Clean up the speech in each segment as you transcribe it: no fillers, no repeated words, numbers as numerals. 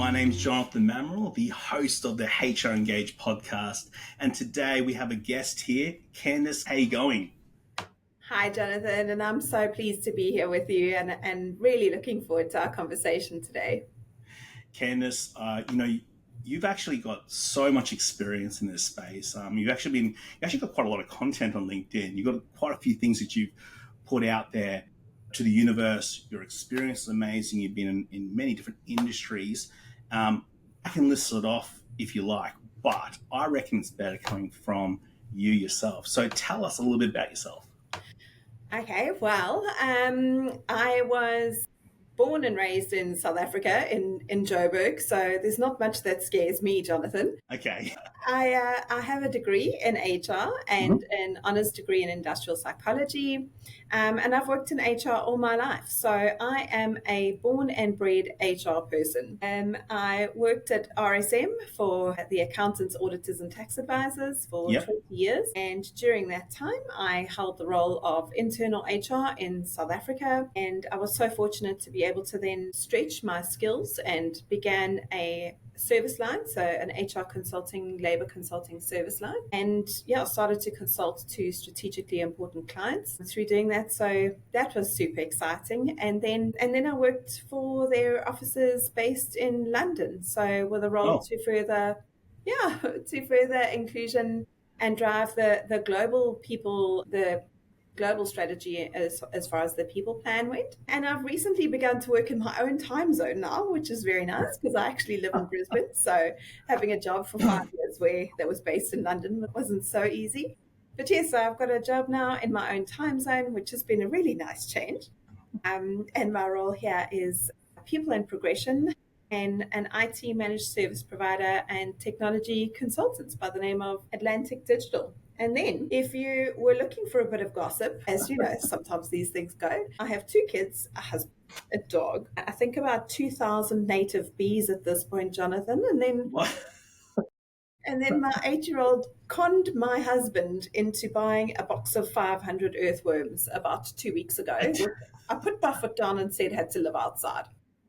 My name's Jonathan Mamaril, the host of the HR Engage podcast. And today we have a guest here, Candice. How you going? Hi, Jonathan, and I'm so pleased to be here with you and really looking forward to our conversation today. Candice, you've actually got so much experience in this space. You actually got quite a lot of content on LinkedIn. You've got quite a few things that you've put out there to the universe. Your experience is amazing. You've been in many different industries. I can list it off if you like, but I reckon it's better coming from you yourself. So tell us a little bit about yourself. Okay, well, I was born and raised in South Africa, in Joburg, so there's not much that scares me, Jonathan. Okay. I have a degree in HR and an honors degree in industrial psychology, and I've worked in HR all my life. So I am a born and bred HR person. I worked at RSM for the accountants, auditors, and tax advisors for 20 years. And during that time, I held the role of internal HR in South Africa. And I was so fortunate to be able to then stretch my skills and began a service line, so an HR consulting, labor consulting service line, and started to consult to strategically important clients through doing that. So that was super exciting. And then I worked for their offices based in London, so with a role to further inclusion and drive the global people, the global strategy as far as the people plan went. And I've recently begun to work in my own time zone now, which is very nice because I actually live in Brisbane. So having a job for 5 years that was based in London wasn't so easy. But yes, so I've got a job now in my own time zone, which has been a really nice change. And my role here is people and progression and an IT managed service provider and technology consultant by the name of Atlantic Digital. And then, if you were looking for a bit of gossip, as you know, sometimes these things go, I have 2 kids, a husband, a dog, I think about 2,000 native bees at this point, Jonathan. And then my 8-year-old conned my husband into buying a box of 500 earthworms about 2 weeks ago. I put my foot down and said had to live outside.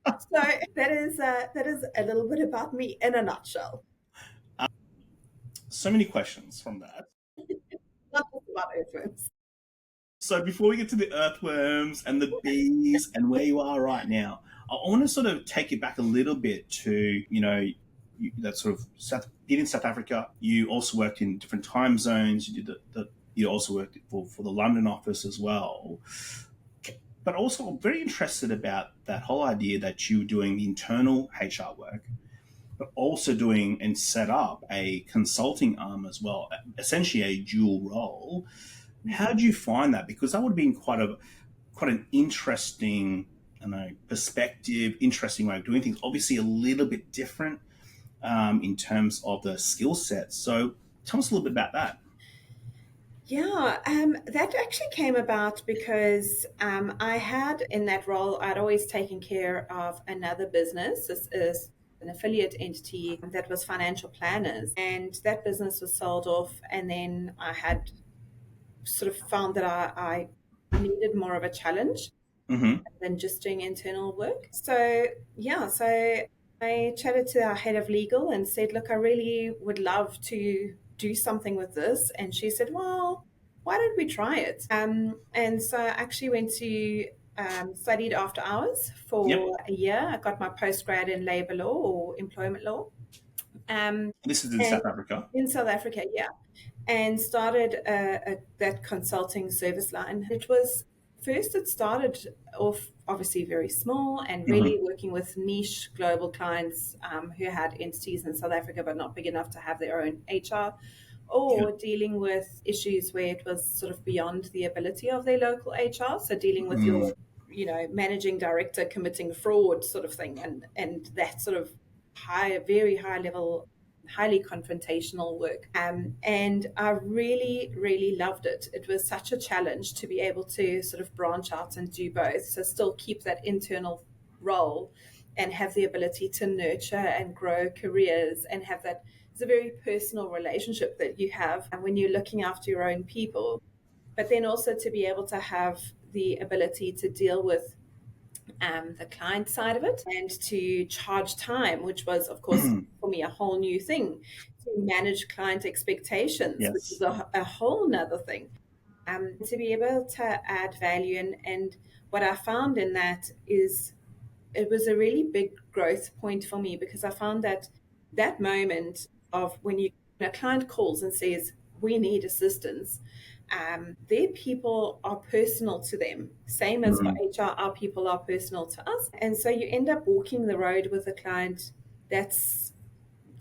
So that is a little bit about me in a nutshell. So many questions from that. Not just about earthworms. So before we get to the earthworms and the bees and where you are right now, I want to sort of take you back a little bit to, that sort of did in South Africa. You also worked in different time zones. You did you also worked for the London office as well. But also I'm very interested about that whole idea that you were doing internal HR work, but also doing and set up a consulting arm as well, essentially a dual role. How do you find that? Because that would have been quite an interesting, perspective, interesting way of doing things. Obviously, a little bit different in terms of the skill set. So, tell us a little bit about that. Yeah, that actually came about because I had in that role, I'd always taken care of another business. This is an affiliate entity that was financial planners, and that business was sold off. And then I had sort of found that I needed more of a challenge than just doing internal work. So I chatted to our head of legal and said, look, I really would love to do something with this. And she said, well, why don't we try it? And so I actually went to studied after hours for a year. I got my postgrad in labor law or employment law. This is in South Africa? In South Africa, yeah. And started that consulting service line. It started off obviously very small and really working with niche global clients who had entities in South Africa but not big enough to have their own HR, or dealing with issues where it was sort of beyond the ability of their local HR. So dealing with your, managing director committing fraud sort of thing, and that sort of very high level, highly confrontational work. And I really, really loved it. It was such a challenge to be able to sort of branch out and do both. So still keep that internal role and have the ability to nurture and grow careers and have that. It's a very personal relationship that you have when you're looking after your own people, but then also to be able to have the ability to deal with the client side of it, and to charge time, which was, of course, for me a whole new thing. To manage client expectations, which is Yes. a whole nother thing. To be able to add value, and what I found in that is it was a really big growth point for me, because I found that that moment of when a client calls and says, we need assistance, their people are personal to them. Same as for Mm. HR, our people are personal to us. And so you end up walking the road with a client that's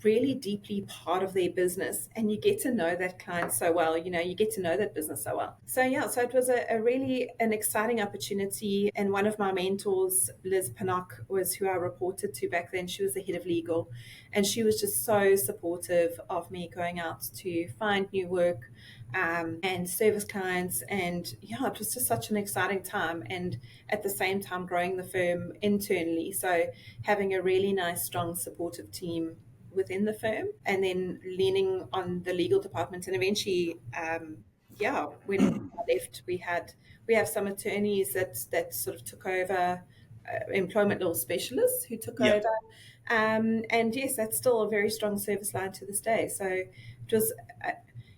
really deeply part of their business, and you get to know that client so well, you get to know that business so well. So yeah, so it was a really an exciting opportunity. And one of my mentors, Liz Pinnock, was who I reported to back then. She was the head of legal, and she was just so supportive of me going out to find new work, and service clients. And yeah, it was just such an exciting time, and at the same time growing the firm internally. So having a really nice, strong, supportive team within the firm, and then leaning on the legal department. And eventually, yeah, when I left, we have some attorneys that sort of took over, employment law specialists who took Yeah. over. And yes, that's still a very strong service line to this day. So it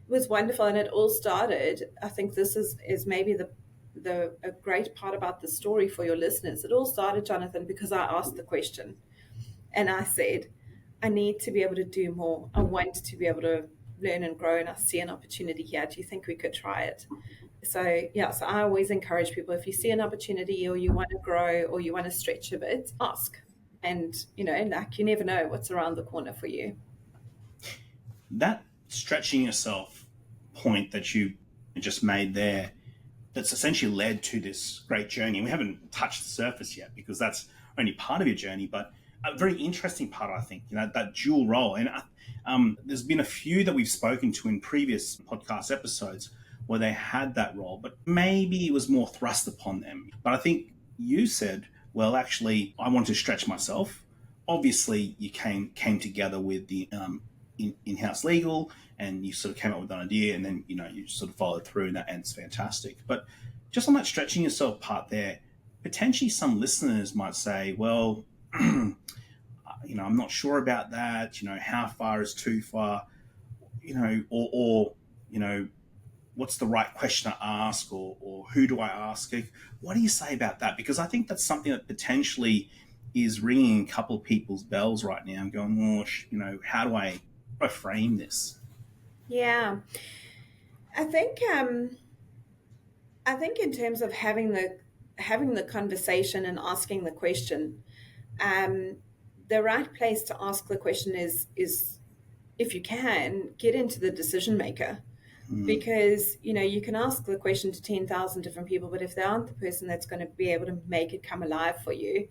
was wonderful, and it all started. I think this is maybe the a great part about the story for your listeners. It all started, Jonathan, because I asked the question, and I said, I need to be able to do more. I want to be able to learn and grow, and I see an opportunity here. Do you think we could try it? So yeah, so I always encourage people, if you see an opportunity or you want to grow or you want to stretch a bit, ask. And like, you never know what's around the corner for you. That stretching yourself point that you just made there, that's essentially led to this great journey. We haven't touched the surface yet because that's only part of your journey, but a very interesting part, I think, that dual role. And there's been a few that we've spoken to in previous podcast episodes where they had that role, but maybe it was more thrust upon them. But I think you said, well, actually, I want to stretch myself. Obviously, you came together with the in-house legal, and you sort of came up with an idea, and then you sort of followed through, and it's fantastic. But just on that stretching yourself part there, potentially some listeners might say, well, I'm not sure about that. How far is too far? Or what's the right question to ask, or who do I ask? What do you say about that? Because I think that's something that potentially is ringing a couple of people's bells right now. I'm going, how do I frame this? Yeah, I think in terms of having the conversation and asking the question, the right place to ask the question is if you can get into the decision maker, because you can ask the question to 10,000 different people, but if they aren't the person that's going to be able to make it come alive for you,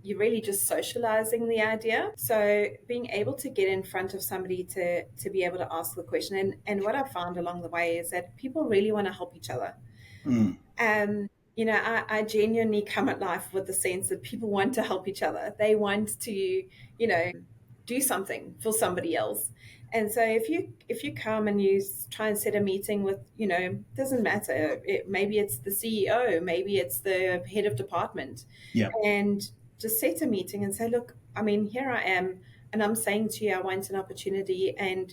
you're really just socializing the idea. So being able to get in front of somebody to be able to ask the question, and what I've found along the way is that people really want to help each other. I genuinely come at life with the sense that people want to help each other. They want to, do something for somebody else. And so if you come and you try and set a meeting with, doesn't matter. Maybe it's the CEO, maybe it's the head of department, Yeah. and just set a meeting and say, look, here I am, and I'm saying to you, I want an opportunity, and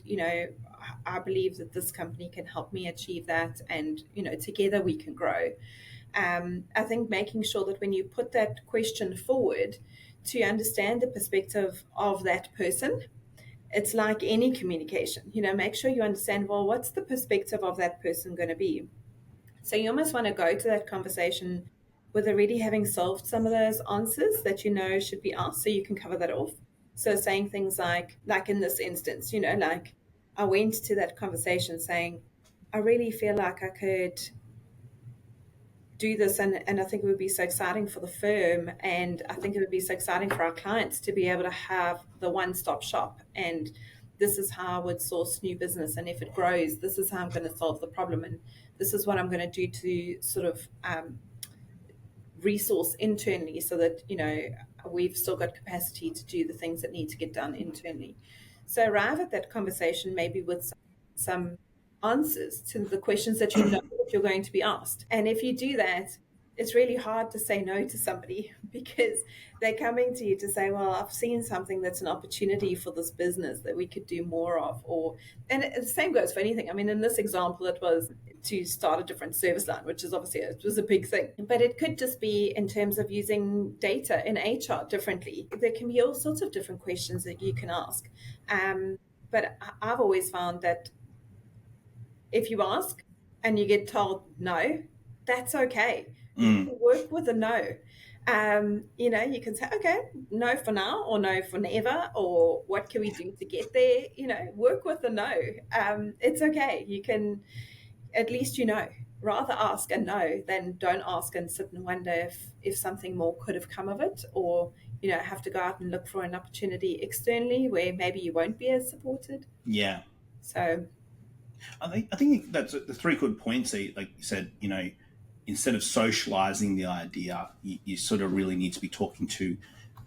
I believe that this company can help me achieve that, and together we can grow. I think making sure that when you put that question forward, to understand the perspective of that person, it's like any communication. Make sure you understand, well, what's the perspective of that person going to be? So you almost want to go to that conversation with already having solved some of those answers that should be asked, so you can cover that off. So saying things like in this instance, like I went to that conversation saying, I really feel like I could do this, and I think it would be so exciting for the firm, and I think it would be so exciting for our clients to be able to have the one-stop shop, and this is how I would source new business, and if it grows, this is how I'm going to solve the problem, and this is what I'm going to do to sort of resource internally, so that we've still got capacity to do the things that need to get done internally. So arrive at that conversation maybe with some answers to the questions that that you're going to be asked. And if you do that, it's really hard to say no to somebody because they're coming to you to say, well, I've seen something that's an opportunity for this business that we could do more of. And the same goes for anything. I mean, in this example, it was to start a different service line, which is obviously, it was a big thing. But it could just be in terms of using data in HR differently. There can be all sorts of different questions that you can ask. But I've always found that if you ask and you get told no, that's okay. You can work with a no. You can say, okay, no for now, or no for never, or what can we do to get there? Work with a no. It's okay. You can, at least rather ask a no than don't ask and sit and wonder if something more could have come of it, or have to go out and look for an opportunity externally where maybe you won't be as supported. Yeah. So I think that's the three good points. Like you said, instead of socializing the idea, you sort of really need to be talking to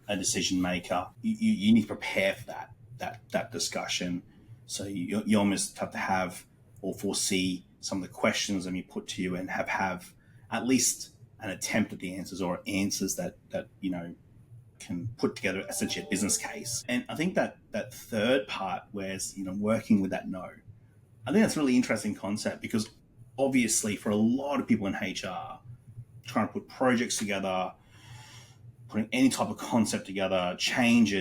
a decision maker. You need to prepare for that discussion. So you almost have to have or foresee some of the questions that be put to you, and have at least an attempt at the answers, or answers that can put together essentially a business case. And I think that third part, where's working with that no, I think that's a really interesting concept, because obviously for a lot of people in HR, trying to put projects together, putting any type of concept together, change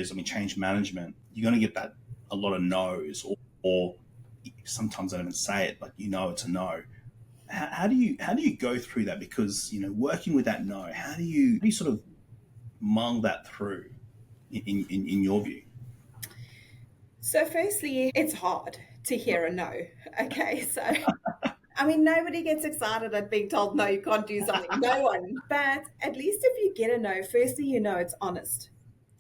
management, you're going to get that a lot of no's, or sometimes I don't even say it, but it's a no. How do you go through that? Because working with that no, how do you sort of mull that through in your view? So firstly, it's hard to hear a no. Okay, so I mean, nobody gets excited at being told no, you can't do something. No one. But at least if you get a no, firstly, it's honest.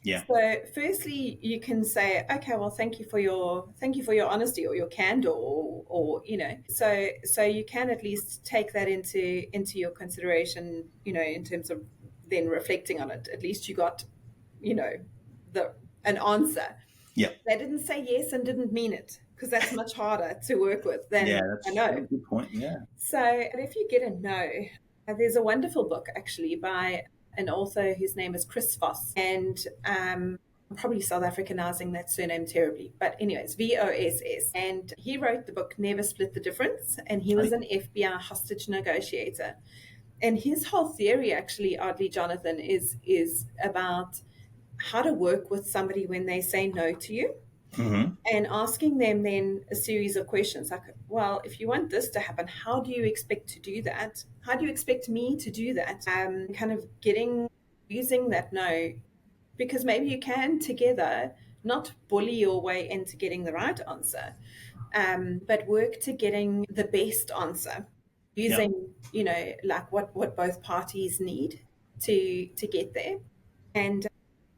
Yeah. So firstly, you can say, okay, well, thank you for your honesty, or your candor, or so you can at least take that into your consideration, in terms of then reflecting on it. At least you got, an answer. Yeah. They didn't say yes and didn't mean it, because that's much harder to work with than a no. That's a good point. Yeah. So if you get a no, there's a wonderful book actually by an author whose name is Chris Voss, and I'm probably South Africanizing that surname terribly, but anyways, Voss. And he wrote the book Never Split the Difference, and he was an FBI hostage negotiator. And his whole theory, actually, oddly, Jonathan, is about how to work with somebody when they say no to you. Mm-hmm. And asking them then a series of questions like, well, if you want this to happen, how do you expect to do that? How do you expect me to do that? Kind of using that no, because maybe you can together not bully your way into getting the right answer, but work to getting the best answer using, like what both parties need to get there. And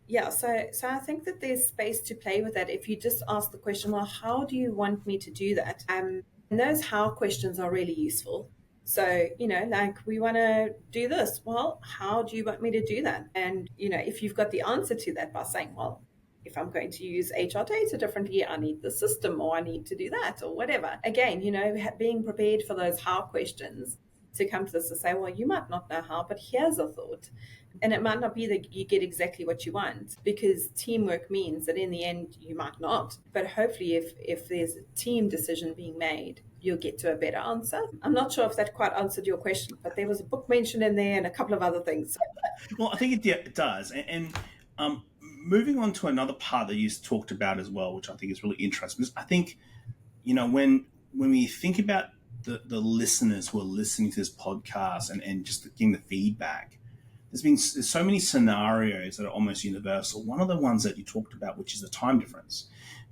yeah, so I think that there's space to play with that. If you just ask the question, well, how do you want me to do that? And those how questions are really useful. So, like, we want to do this. Well, how do you want me to do that? And, if you've got the answer to that by saying, well, if I'm going to use HR data differently, I need the system, or I need to do that, or whatever. Again, being prepared for those how questions to come to this to say, well, you might not know how, but here's a thought. And it might not be that you get exactly what you want, because teamwork means that in the end you might not. But hopefully if there's a team decision being made, you'll get to a better answer. I'm not sure if that quite answered your question, but there was a book mentioned in there and a couple of other things. Well, I think it does. And moving on to another part that you talked about as well, which I think is really interesting, because I think, when we think about the listeners who are listening to this podcast and just getting the feedback, there's so many scenarios that are almost universal. One of the ones that you talked about, which is the time difference.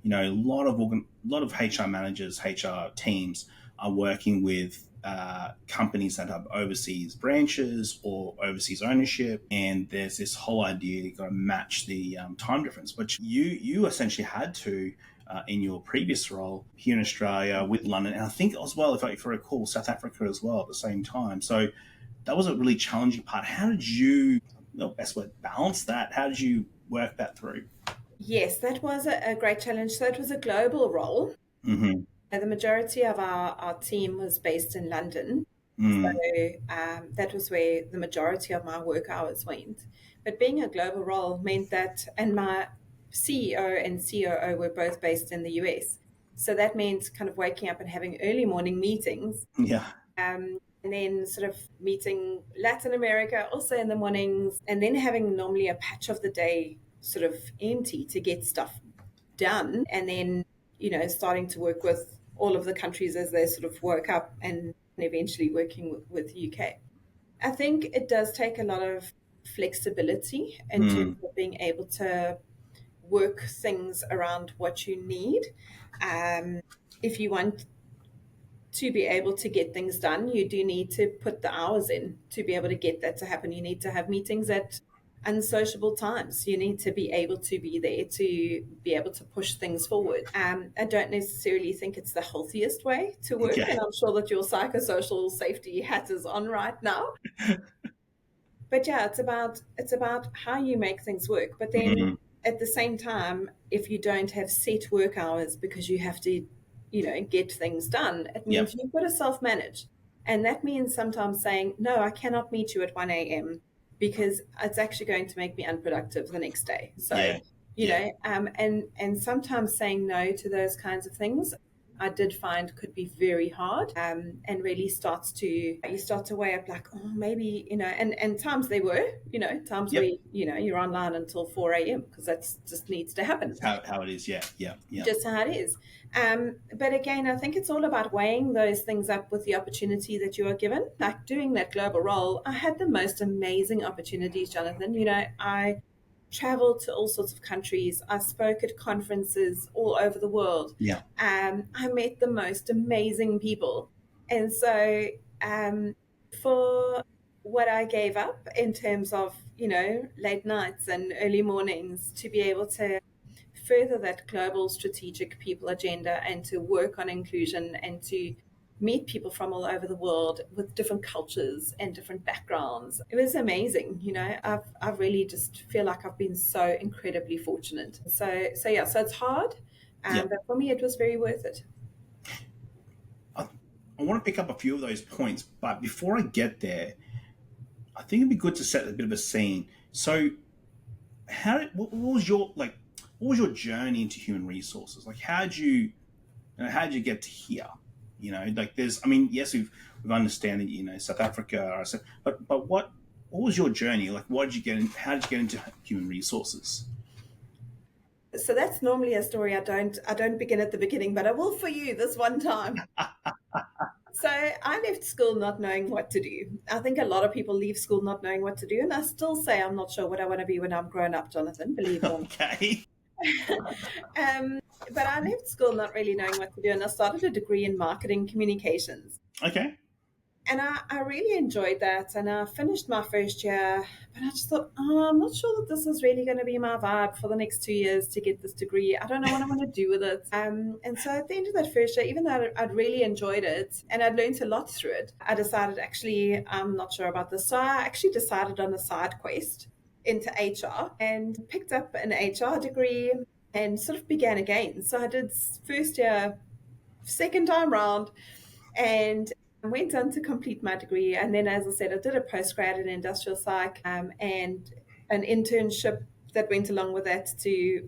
A lot of HR managers, HR teams are working with companies that have overseas branches or overseas ownership, and there's this whole idea you've got to match the time difference, which you essentially had to in your previous role here in Australia with London, and I think as well, if I recall, South Africa as well at the same time. So that was a really challenging part. How did you, best word, balance that? How did you work that through? Yes, that was a great challenge. So it was a global role. Mm-hmm. The majority of our team was based in London. Mm. So that was where the majority of my work hours went. But being a global role meant that, and my CEO and COO were both based in the US. So that meant kind of waking up and having early morning meetings, Yeah. and then sort of meeting Latin America also in the mornings, and then having normally a patch of the day sort of empty to get stuff done, and then, starting to work with all of the countries as they sort of woke up, and eventually working with UK. I think it does take a lot of flexibility in terms Mm. of being able to work things around what you need. Um, if you want to be able to get things done, you do need to put the hours in to be able to get that to happen. You need to have meetings at unsociable times. You need to be able to be there to be able to push things forward. I don't necessarily think it's the healthiest way to work, and Okay. I'm sure that your psychosocial safety hat is on right now. But yeah, it's about how you make things work. But then Mm. at the same time, if you don't have set work hours because you have to, get things done, it Yep. means you've got to self-manage. And that means sometimes saying, no, I cannot meet you at 1 a.m. because it's actually going to make me unproductive the next day. So, Yeah. Yeah. and sometimes saying no to those kinds of things, I did find could be very hard, and really you start to weigh up like, oh, maybe, and times they were, times where, Yep. you're online until 4 a.m. because that's just needs to happen, That's how it is. Yeah. Yeah. Yeah. just how it is. But again, I think it's all about weighing those things up with the opportunity that you are given. Like doing that global role, I had the most amazing opportunities, Jonathan. I traveled to all sorts of countries. I spoke at conferences all over the world. Yeah. I met the most amazing people. And so, for what I gave up in terms of, late nights and early mornings, to be able to further that global strategic people agenda and to work on inclusion and to meet people from all over the world with different cultures and different backgrounds. It was amazing. I've really just feel like I've been so incredibly fortunate. So yeah, so it's hard, Yep. but for me, it was very worth it. I want to pick up a few of those points, but before I get there, I think it'd be good to set a bit of a scene. So, what was your what was your journey into human resources? Like, how did you get to here? There's, I mean, yes, we've understand that South Africa, but what was your journey? Like, what did you get in? How did you get into human resources? So that's normally a story I don't begin at the beginning, but I will for you this one time. So I left school not knowing what to do. I think a lot of people leave school not knowing what to do, and I still say I'm not sure what I want to be when I'm grown up, Jonathan, believe it or Okay. not. But I left school not really knowing what to do, and I started a degree in marketing communications. Okay. And I really enjoyed that. And I finished my first year, but I just thought, oh, I'm not sure that this is really going to be my vibe for the next 2 years to get this degree. I don't know what I want to do with it. And so at the end of that first year, even though I'd really enjoyed it and I'd learned a lot through it, I decided actually, I'm not sure about this. So I actually decided on a side quest into HR and picked up an HR degree and sort of began again. So I did first year, second time round, and I went on to complete my degree. And then, as I said, I did a postgrad in industrial psych, and an internship that went along with that to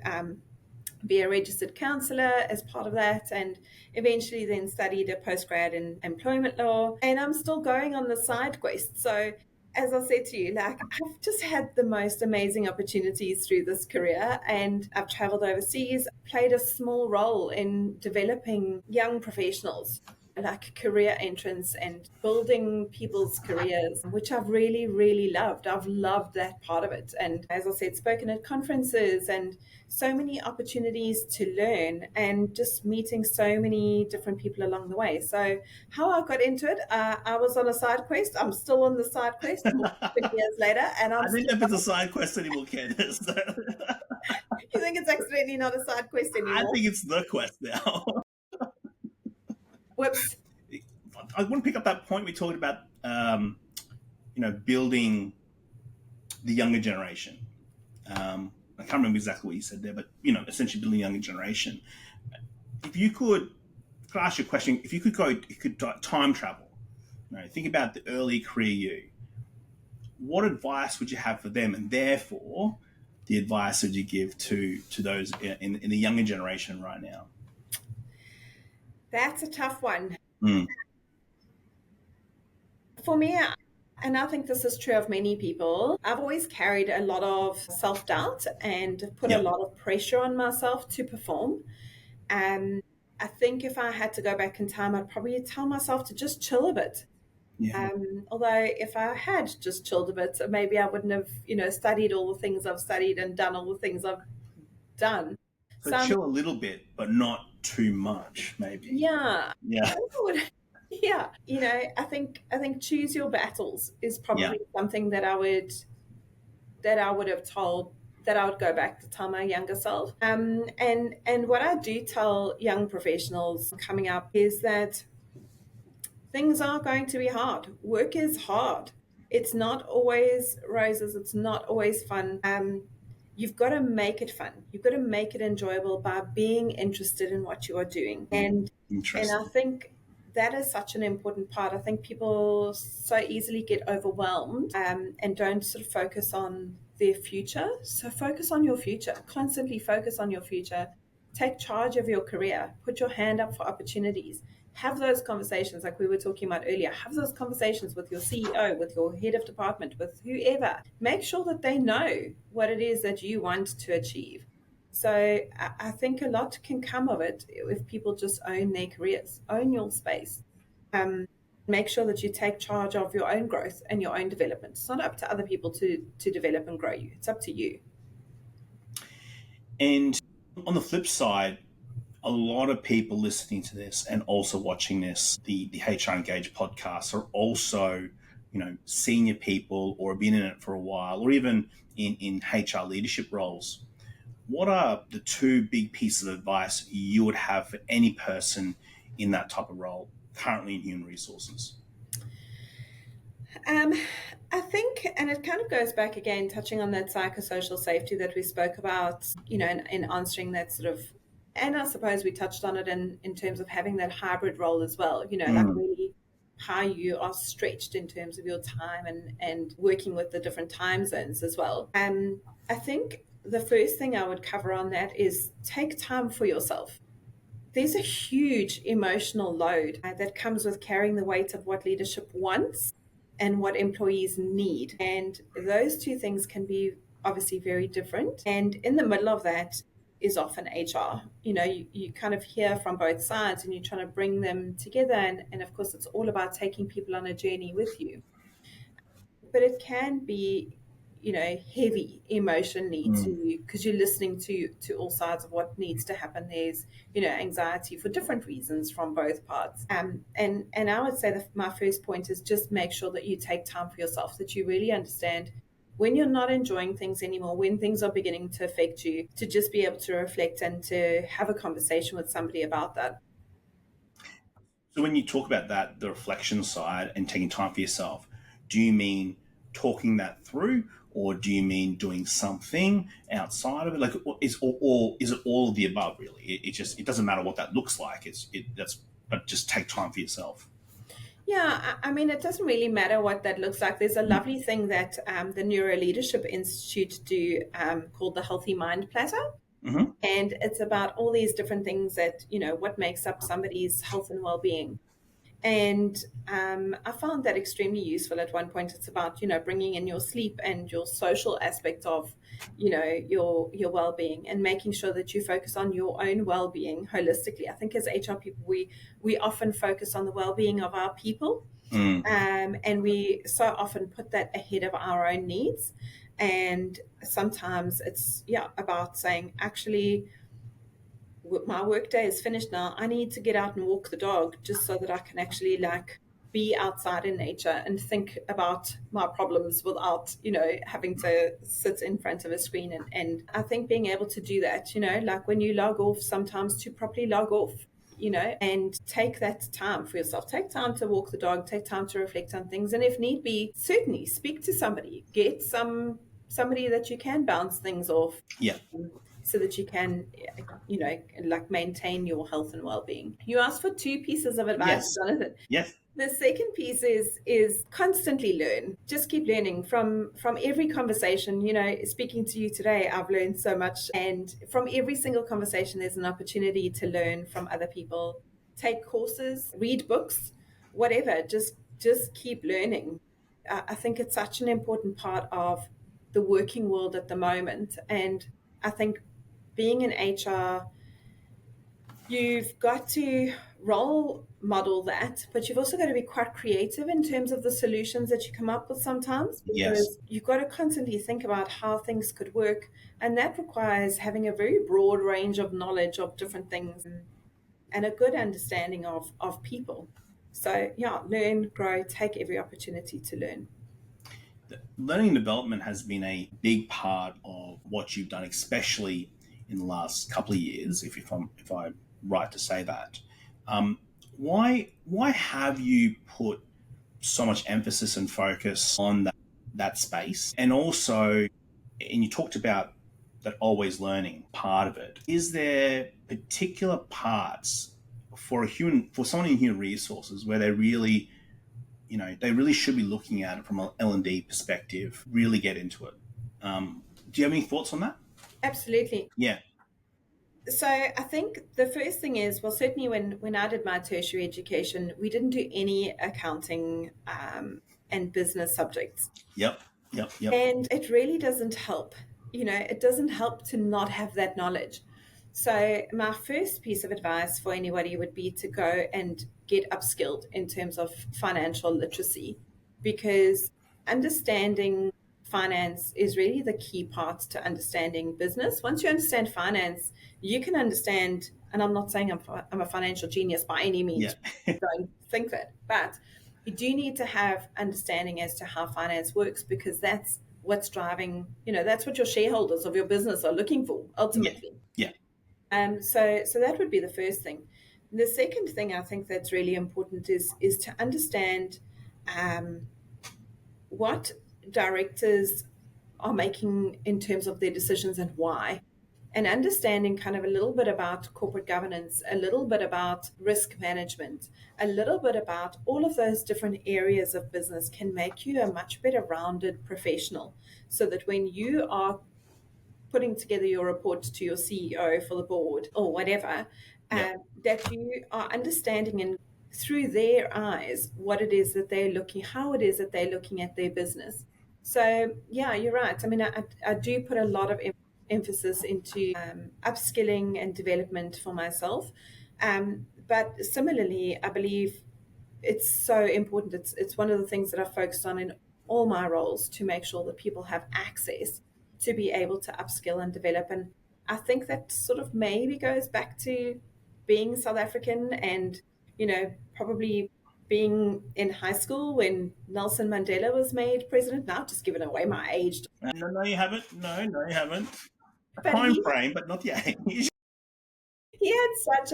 be a registered counsellor as part of that, and eventually then studied a postgrad in employment law. And I'm still going on the side quest. So, as I said to you, like, I've just had the most amazing opportunities through this career, and I've traveled overseas, played a small role in developing young professionals, like career entrance and building people's careers, which I've really, really loved. I've loved that part of it. And as I said, spoken at conferences and so many opportunities to learn and just meeting so many different people along the way. So how I got into it, I was on a side quest. I'm still on the side quest more than 20 years later, and I'm I don't still. know if it's a side quest anymore, Candice. You think it's accidentally not a side quest I anymore? think it's the quest now. Whoops. I want to pick up that point we talked about, building the younger generation. I can't remember exactly what you said there, but essentially building the younger generation. If you could ask you a question, if you could time travel Think about the early career you. What advice would you have for them, and therefore the advice would you give to those in the younger generation right now? That's a tough one. Mm. For me, and I think this is true of many people, I've always carried a lot of self doubt and put a Yep. lot of pressure on myself to perform. And I think if I had to go back in time, I'd probably tell myself to just chill a bit. Yeah. Although if I had just chilled a bit, maybe I wouldn't have, studied all the things I've studied and done all the things I've done. So So chill a little bit, but not too much, maybe. yeah, Yeah. I would, yeah, I think choose your battles is Yeah. probably something that I would have told that I would go back to tell my younger self. And what I do tell young professionals coming up is that things are going to be hard. Work is hard. It's not always roses. It's not always fun. You've got to make it fun. You've got to make it enjoyable by being interested in what you are doing. And I Interesting. think that is such an important part. I think people so easily get overwhelmed and don't sort of focus on their future. So focus on your future. Constantly focus on your future. Take charge of your career. Put your hand up for opportunities. Have those conversations like we were talking about earlier. Have those conversations with your CEO, with your head of department, with whoever. Make sure that they know what it is that you want to achieve. So I think a lot can come of it if people just own their careers, own your space. Make sure that you take charge of your own growth and your own development. It's not up to other people to develop and grow you. It's up to you. And on the flip side, a lot of people listening to this and also watching this, the HR Engage podcast, are also, senior people or have been in it for a while, or even in HR leadership roles. What are the two big pieces of advice you would have for any person in that type of role currently in human resources? Um, I think, and it kind of goes back again, touching on that psychosocial safety that we spoke about, in answering that sort of, and I suppose we touched on it in terms of having that hybrid role as well, like Mm. really how you are stretched in terms of your time and working with the different time zones as well. I think the first thing I would cover on that is take time for yourself. There's a huge emotional load that comes with carrying the weight of what leadership wants and what employees need. And those two things can be obviously very different. And in the middle of that is often HR. You kind of hear from both sides and you're trying to bring them together. And of course, it's all about taking people on a journey with you. But it can be heavy emotionally Mm. to because you're listening to all sides of what needs to happen. There's anxiety for different reasons from both parts, and I would say that my first point is just make sure that you take time for yourself, that you really understand when you're not enjoying things anymore, when things are beginning to affect you, to just be able to reflect and to have a conversation with somebody about that. So when you talk about that, the reflection side and taking time for yourself, do you mean talking that through, or do you mean doing something outside of it? Like, is it all of the above? Really, it doesn't matter what that looks like. But just take time for yourself. Yeah, I mean, it doesn't really matter what that looks like. There's a lovely thing that the Neuro Leadership Institute do called the Healthy Mind Platter. Mm-hmm. And it's about all these different things that, what makes up somebody's health and well-being. And I found that extremely useful. At one point, it's about, bringing in your sleep and your social aspect of, your well-being, and making sure that you focus on your own well-being holistically. I think as HR people, we often focus on the well-being of our people, Mm. and we so often put that ahead of our own needs. And sometimes it's about saying, actually, my work day is finished now. I need to get out and walk the dog just so that I can actually be outside in nature and think about my problems without, having to sit in front of a screen. And I think being able to do that, like when you log off, sometimes to properly log off, and take that time for yourself. Take time to walk the dog, take time to reflect on things. And if need be, certainly speak to somebody, get somebody that you can bounce things off. Yeah. so that you can, like maintain your health and well-being. You asked for two pieces of advice, Yes. Jonathan. Yes. The second piece is constantly learn. Just keep learning from every conversation. Speaking to you today, I've learned so much, and from every single conversation, there's an opportunity to learn from other people. Take courses, read books, whatever. Just keep learning. I think it's such an important part of the working world at the moment, and I think being in HR, you've got to role model that, but you've also got to be quite creative in terms of the solutions that you come up with sometimes, Yes. because you've got to constantly think about how things could work. And that requires having a very broad range of knowledge of different things and a good understanding of people. So, yeah, learn, grow, take every opportunity to learn. Learning and development has been a big part of what you've done, especially in the last couple of years, if I'm right to say that. Um, why have you put so much emphasis and focus on that space? And also, and you talked about that always learning part of it. Is there particular parts for someone in human resources where they really should be looking at it from an L&D perspective, really get into it? Do you have any thoughts on that? Absolutely. Yeah. So I think the first thing is, well, certainly when I did my tertiary education, we didn't do any accounting and business subjects. Yep. Yep. Yep. And it really doesn't help. It doesn't help to not have that knowledge. So my first piece of advice for anybody would be to go and get upskilled in terms of financial literacy, because understanding finance is really the key part to understanding business. Once you understand finance, you can understand, and I'm not saying I'm a financial genius by any Yeah. means, don't think that, but you do need to have understanding as to how finance works, because that's what's driving, that's what your shareholders of your business are looking for Yeah. ultimately. Yeah. So that would be the first thing. The second thing I think that's really important is to understand um, what directors are making in terms of their decisions and why, and understanding kind of a little bit about corporate governance, a little bit about risk management, a little bit about all of those different areas of business can make you a much better rounded professional, so that when you are putting together your report to your CEO for the board or whatever, Yep. that you are understanding and through their eyes what it is that they're looking, how it is that they're looking at their business. So yeah, you're right. I mean, I do put a lot of emphasis into upskilling and development for myself. But similarly, I believe it's so important. It's one of the things that I've focused on in all my roles, to make sure that people have access to be able to upskill and develop. And I think that sort of maybe goes back to being South African and, probably being in high school when Nelson Mandela was made president. Now I've just given away my age. No, no, you haven't. No, you haven't. A But time frame, but not the age. he had such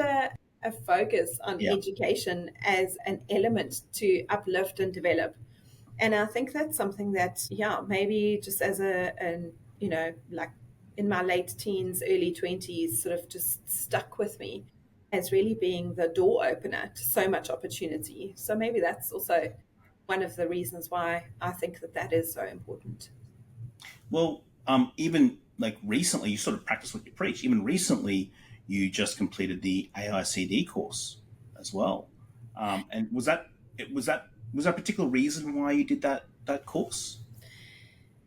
a focus on Yeah. education as an element to uplift and develop. And I think that's something that, yeah, maybe just as like in my late teens, early 20s, sort of just stuck with me as really being the door opener to so much opportunity. So maybe that's also one of the reasons why I think that that is so important. Well, even like recently, you sort of practice what you preach. Even recently, you just completed the AICD course as well. And was that a particular reason why you did that course?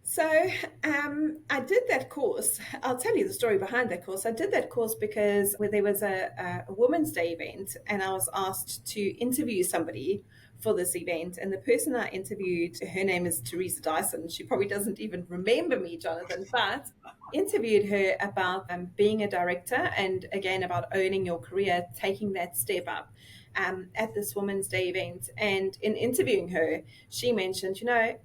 So I did that course. I'll tell you the story behind that course. I did that course because where there was a Women's Day event, and I was asked to interview somebody for this event. And the person I interviewed, her name is Teresa Dyson. She probably doesn't even remember me, Jonathan, but interviewed her about being a director, and again about owning your career, taking that step up at this Women's Day event. And in interviewing her, she mentioned,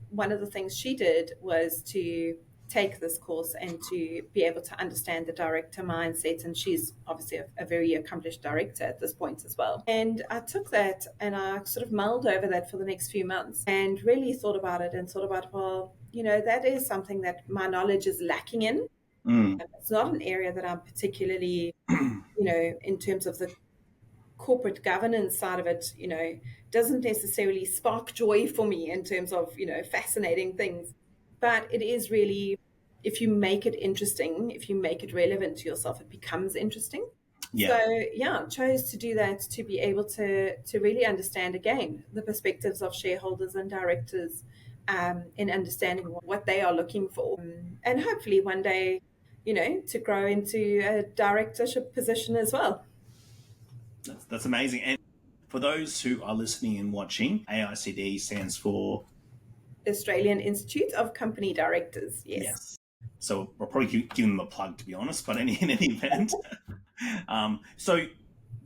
one of the things she did was to take this course and to be able to understand the director mindset. And she's obviously a very accomplished director at this point as well. And I took that and I sort of mulled over that for the next few months and really thought about it and thought about, well, that is something that my knowledge is lacking in. Mm. It's not an area that I'm particularly, in terms of the corporate governance side of it, doesn't necessarily spark joy for me in terms of, fascinating things. But it is really, if you make it interesting, if you make it relevant to yourself, it becomes interesting. Yeah. So yeah, chose to do that to be able to really understand again the perspectives of shareholders and directors, in understanding what they are looking for, and hopefully one day, to grow into a directorship position as well. That's amazing. And for those who are listening and watching, AICD stands for, Australian Institute of Company Directors. Yes. yes. So we'll probably give them a plug, to be honest. But in any event, so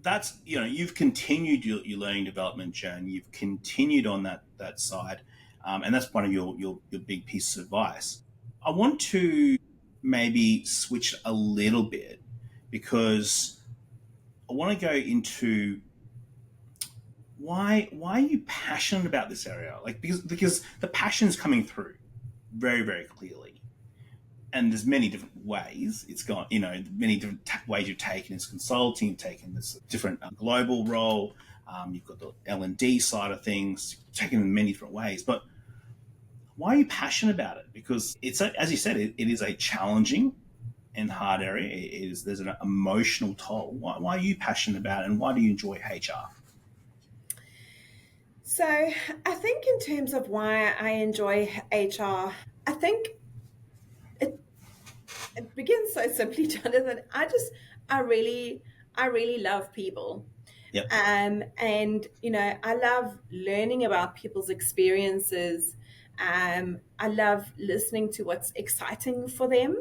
that's, you've continued your learning development journey. You've continued on that side, and that's one of your big pieces of advice. I want to maybe switch a little bit, because I want to go into why are you passionate about this area? Like, because the passion is coming through very, very clearly, and there's many different ways it's gone. Many different ways you've taken this consulting, you've taken this different global role. You've got the L&D side of things, taken in many different ways. But why are you passionate about it? Because as you said, it is a challenging and hard area. There's an emotional toll. Why are you passionate about it, and why do you enjoy HR? So I think in terms of why I enjoy HR, I think it begins so simply, Jonathan. I really love people. Yep. And I love learning about people's experiences. I love listening to what's exciting for them.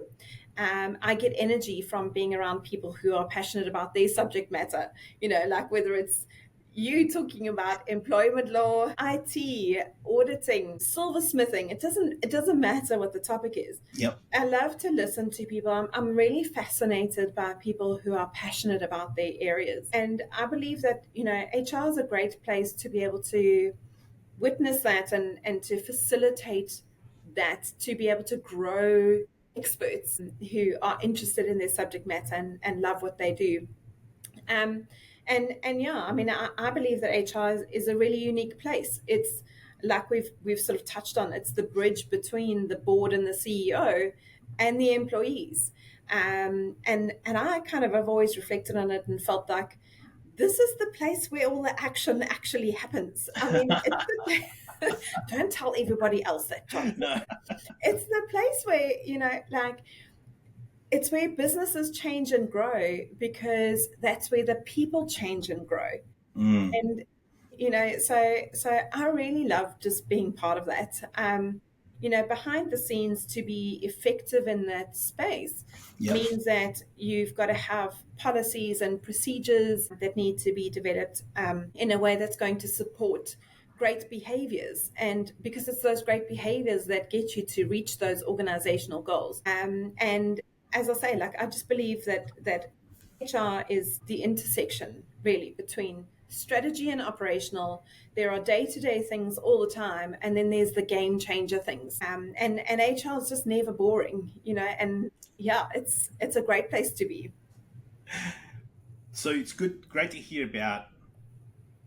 I get energy from being around people who are passionate about their subject matter, like whether it's you talking about employment law, IT, auditing, silversmithing. It doesn't matter what the topic is. Yep. I love to listen to people. I'm really fascinated by people who are passionate about their areas. And I believe that, HR is a great place to be able to witness that and to facilitate that, to be able to grow experts who are interested in their subject matter and love what they do. Um, and yeah, I mean, I believe that HR is a really unique place. It's like we've sort of touched on. It's the bridge between the board and the CEO and the employees. And I kind of have always reflected on it and felt like this is the place where all the action actually happens. I mean, it's don't tell everybody else that, John. No. It's the place where, like, it's where businesses change and grow, because that's where the people change and grow. Mm. And so I really love just being part of that. Behind the scenes, to be effective in that space Yep. means that you've got to have policies and procedures that need to be developed in a way that's going to support great behaviors, and because it's those great behaviors that get you to reach those organizational goals. And as I say, like, I just believe that HR is the intersection really between strategy and operational. There are day-to-day things all the time, and then there's the game changer things. And HR is just never boring, and yeah, it's a great place to be. So it's great to hear about,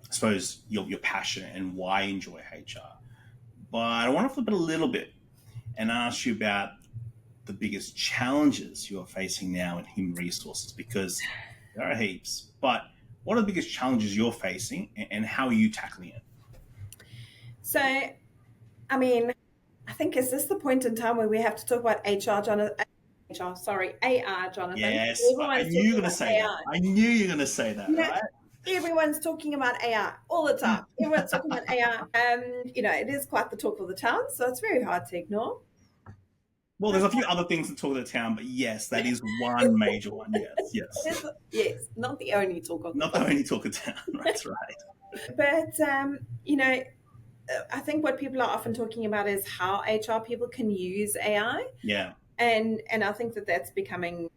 I suppose, your passion and why you enjoy HR. But I want to flip it a little bit and ask you about the biggest challenges you're facing now in human resources, because there are heaps. But what are the biggest challenges you're facing, and how are you tackling it? So, I mean, I think, is this the point in time where we have to talk about HR, Jonathan? HR, sorry, AR, Jonathan. Yes, I knew you were going to say that. I knew you were going to say that, right? Everyone's talking about AR all the time. Everyone's talking about AR. It is quite the talk of the town, so it's very hard to ignore. Well, there's a few other things to talk of the town, but yes, that is one major one. Yes. Yes, not the only talk of the town. Not the only talk of town. That's right. But, I think what people are often talking about is how HR people can use AI. Yeah. And I think that that's becoming,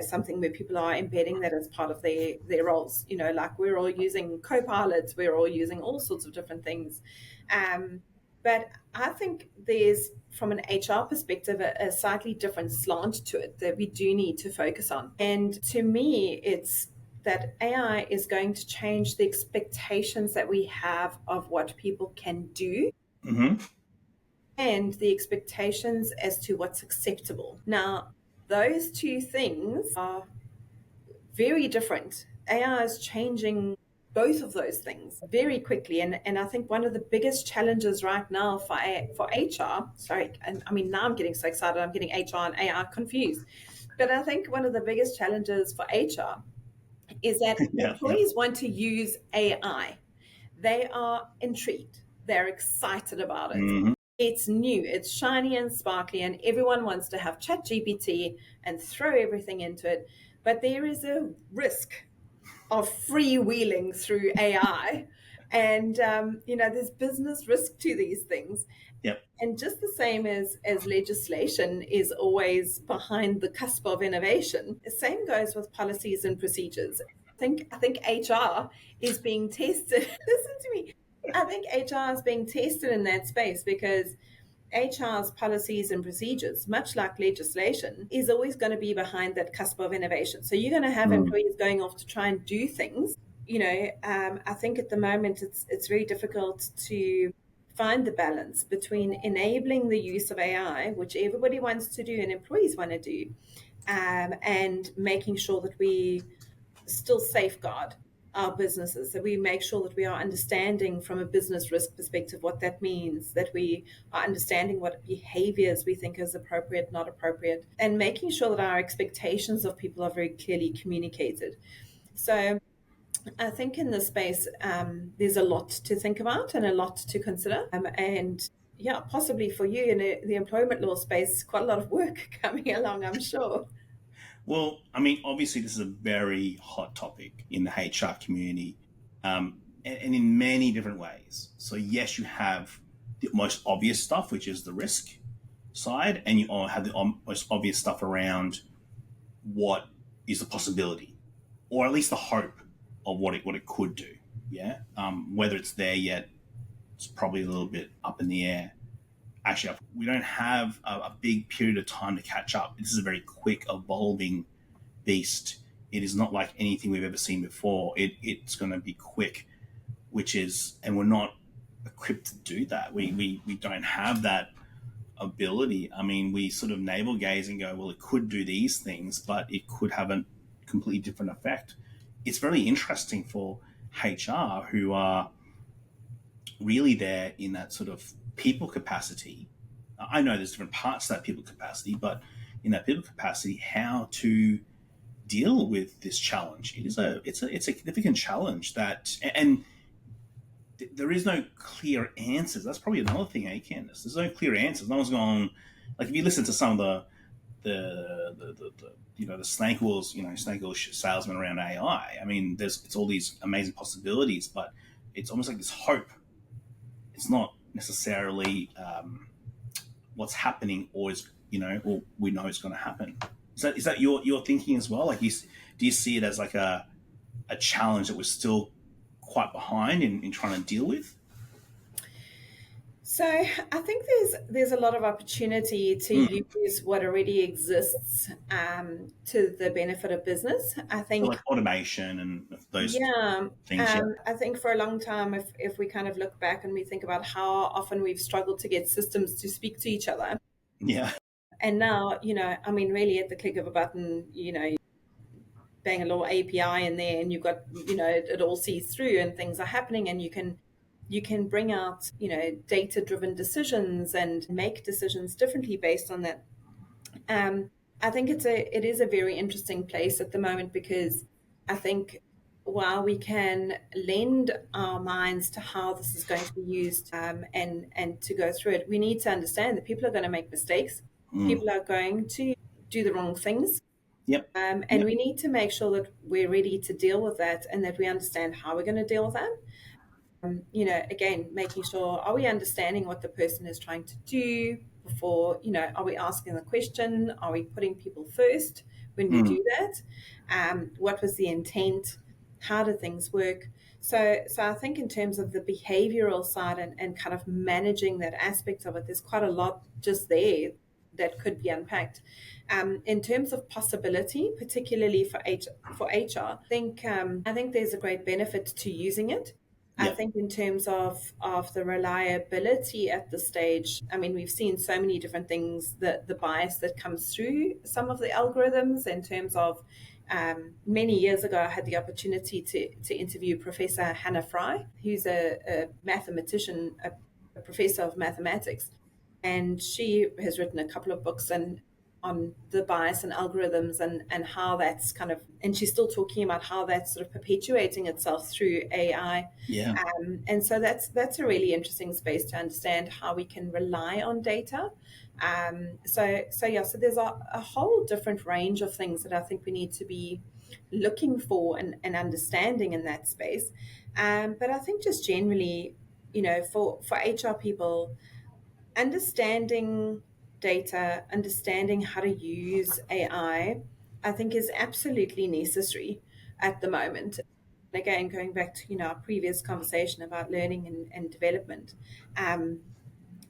something where people are embedding that as part of their roles. Like, we're all using co-pilots, we're all using all sorts of different things. But I think there's, from an HR perspective, a slightly different slant to it that we do need to focus on. And to me, it's that AI is going to change the expectations that we have of what people can do Mm-hmm. and the expectations as to what's acceptable. Now, those two things are very different. AI is changing both of those things very quickly. And I think one of the biggest challenges right now for HR, sorry, and I mean, now I'm getting so excited, I'm getting HR and AI confused. But I think one of the biggest challenges for HR is that Yeah. Yeah. employees want to use AI. They are intrigued, they're excited about it. Mm-hmm. It's new, it's shiny and sparkly, and everyone wants to have ChatGPT and throw everything into it. But there is a risk of freewheeling through AI. And, there's business risk to these things. Yep. And just the same as legislation is always behind the cusp of innovation, the same goes with policies and procedures. I think HR is being tested. Listen to me. I think HR is being tested in that space because HR's policies and procedures, much like legislation, is always going to be behind that cusp of innovation. So you're going to have Mm. employees going off to try and do things. I think at the moment it's very difficult to find the balance between enabling the use of AI, which everybody wants to do and employees want to do, and making sure that we still safeguard our businesses, that we make sure that we are understanding from a business risk perspective what that means, that we are understanding what behaviors we think is appropriate, not appropriate, and making sure that our expectations of people are very clearly communicated. So I think in this space, there's a lot to think about and a lot to consider. And yeah, possibly for you in the employment law space, quite a lot of work coming along, I'm sure. Well, I mean, obviously, this is a very hot topic in the HR community, and in many different ways. So, yes, you have the most obvious stuff, which is the risk side, and you all have the most obvious stuff around what is the possibility, or at least the hope of what it could do. Yeah, whether it's there yet, it's probably a little bit up in the air. Actually, we don't have a big period of time to catch up. This is a very quick evolving beast. It is not like anything we've ever seen before. It's going to be quick, and we're not equipped to do that. We don't have that ability. I mean, we sort of navel gaze and go, well, it could do these things, but it could have a completely different effect. It's very interesting for HR, who are really there in that sort of people capacity. I know there's different parts to that people capacity, but in that people capacity, how to deal with this challenge. It's a significant challenge and there is no clear answers. That's probably another thing, Candice. There's no clear answers. No one's gone, like, if you listen to some of the snake oil salesmen around AI. I mean, it's all these amazing possibilities, but it's almost like this hope. It's not necessarily what's happening, or we know it's going to happen. Is that your thinking as well? Like, do you see it as like a challenge that we're still quite behind in trying to deal with? So I think there's a lot of opportunity to use what already exists to the benefit of business. I So think, like automation and those yeah, things. Yeah. I think for a long time, if we kind of look back and we think about how often we've struggled to get systems to speak to each other, Yeah. and now, I mean, really at the click of a button, bang a little API in there, and you've got, it all sees through, and things are happening, and you can bring out, data-driven decisions and make decisions differently based on that. I think it is a very interesting place at the moment, because I think while we can lend our minds to how this is going to be used, and to go through it, we need to understand that people are going to make mistakes. People are going to do the wrong things. Yep. And Yep. we need to make sure that we're ready to deal with that, and that we understand how we're going to deal with that. Again, making sure, are we understanding what the person is trying to do before, are we asking the question? Are we putting people first when we do that? What was the intent? How do things work? So I think in terms of the behavioral side and kind of managing that aspect of it, there's quite a lot just there that could be unpacked. In terms of possibility, particularly for HR, I think there's a great benefit to using it. I Yeah. think in terms of the reliability at the stage, I mean, we've seen so many different things, the bias that comes through some of the algorithms in terms of many years ago, I had the opportunity to interview Professor Hannah Fry, who's a mathematician, a professor of mathematics, and she has written a couple of books on the bias and algorithms and how that's kind of, and she's still talking about how that's sort of perpetuating itself through AI. Yeah. And so that's a really interesting space to understand how we can rely on data. So there's a whole different range of things that I think we need to be looking for and understanding in that space. But I think just generally, for HR people, understanding data, understanding how to use I think is absolutely necessary at the moment. Again, going back to our previous conversation about learning and development, um,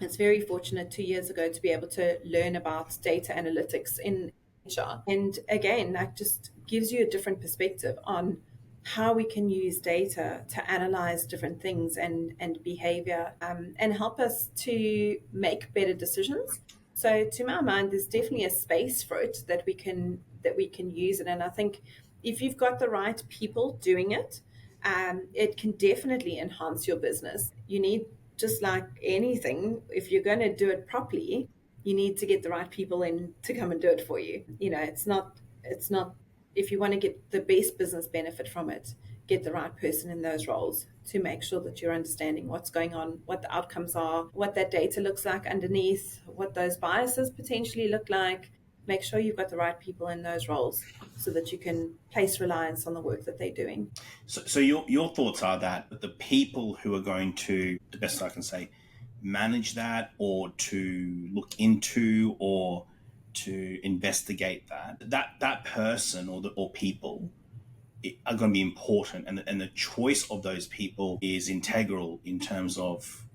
it's very fortunate 2 years ago to be able to learn about data analytics in HR. And again, that just gives you a different perspective on how we can use data to analyze different things and behavior, and help us to make better decisions. So to my mind, there's definitely a space for it that we can use it. And I think if you've got the right people doing it, it can definitely enhance your business. You need, just like anything, if you're going to do it properly, you need to get the right people in to come and do it for you. It's not, if you want to get the best business benefit from it, get the right person in those roles to make sure that you're understanding what's going on, what the outcomes are, what that data looks like underneath, what those biases potentially look like. Make sure you've got the right people in those roles so that you can place reliance on the work that they're doing. So your thoughts are that the people who are going to, the best I can say, manage that or to look into or to investigate that person or people are going to be important, and the choice of those people is integral in terms of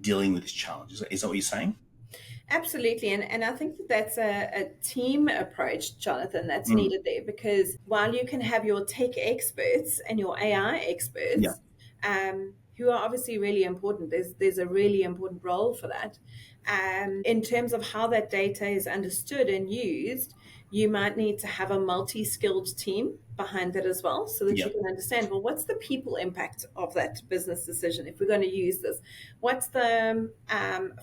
dealing with this challenge. Is that what you're saying? Absolutely. And I think that that's a team approach, Jonathan, that's Mm. needed there, because while you can have your tech experts and your AI Yeah. experts, who are obviously really important, there's a really important role for that. In terms of how that data is understood and used, you might need to have a multi-skilled team behind it as well, so that Yeah. you can understand, well, what's the people impact of that business decision if we're going to use this? What's the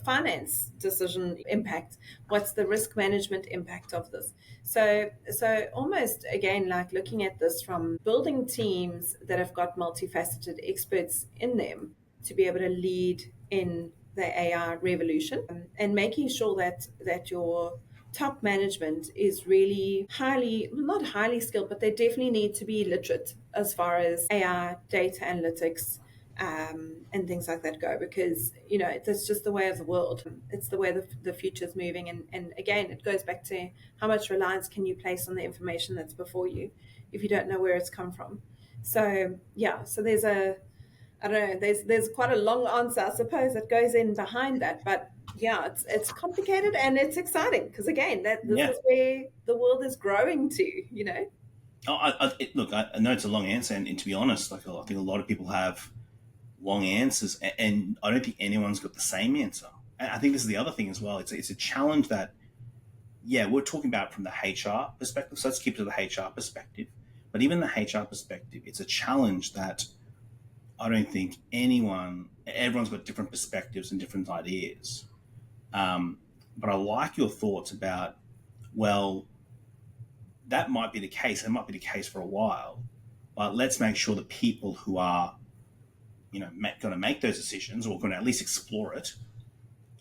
finance decision impact? What's the risk management impact of this? So almost again, like looking at this from building teams that have got multifaceted experts in them to be able to lead in the AI revolution, and making sure that your top management is really not highly skilled, but they definitely need to be literate as far as AI, data analytics, and things like that go, because that's just the way of the world. It's the way the future's moving, and again, it goes back to how much reliance can you place on the information that's before you if you don't know where it's come from. So yeah, so there's a I don't know. There's quite a long answer, I suppose, that goes in behind that. But yeah, it's complicated and it's exciting because again, that this Yeah. is where the world is growing to. Look, I know it's a long answer, and to be honest, like I think a lot of people have long answers, and I don't think anyone's got the same answer. And I think this is the other thing as well. It's a challenge that, yeah, we're talking about from the HR perspective. So let's keep it to the HR perspective. But even the HR perspective, it's a challenge that I don't think everyone's got different perspectives and different ideas. But I like your thoughts about, well, that might be the case. It might be the case for a while, but let's make sure that people who are, going to make those decisions or going to at least explore it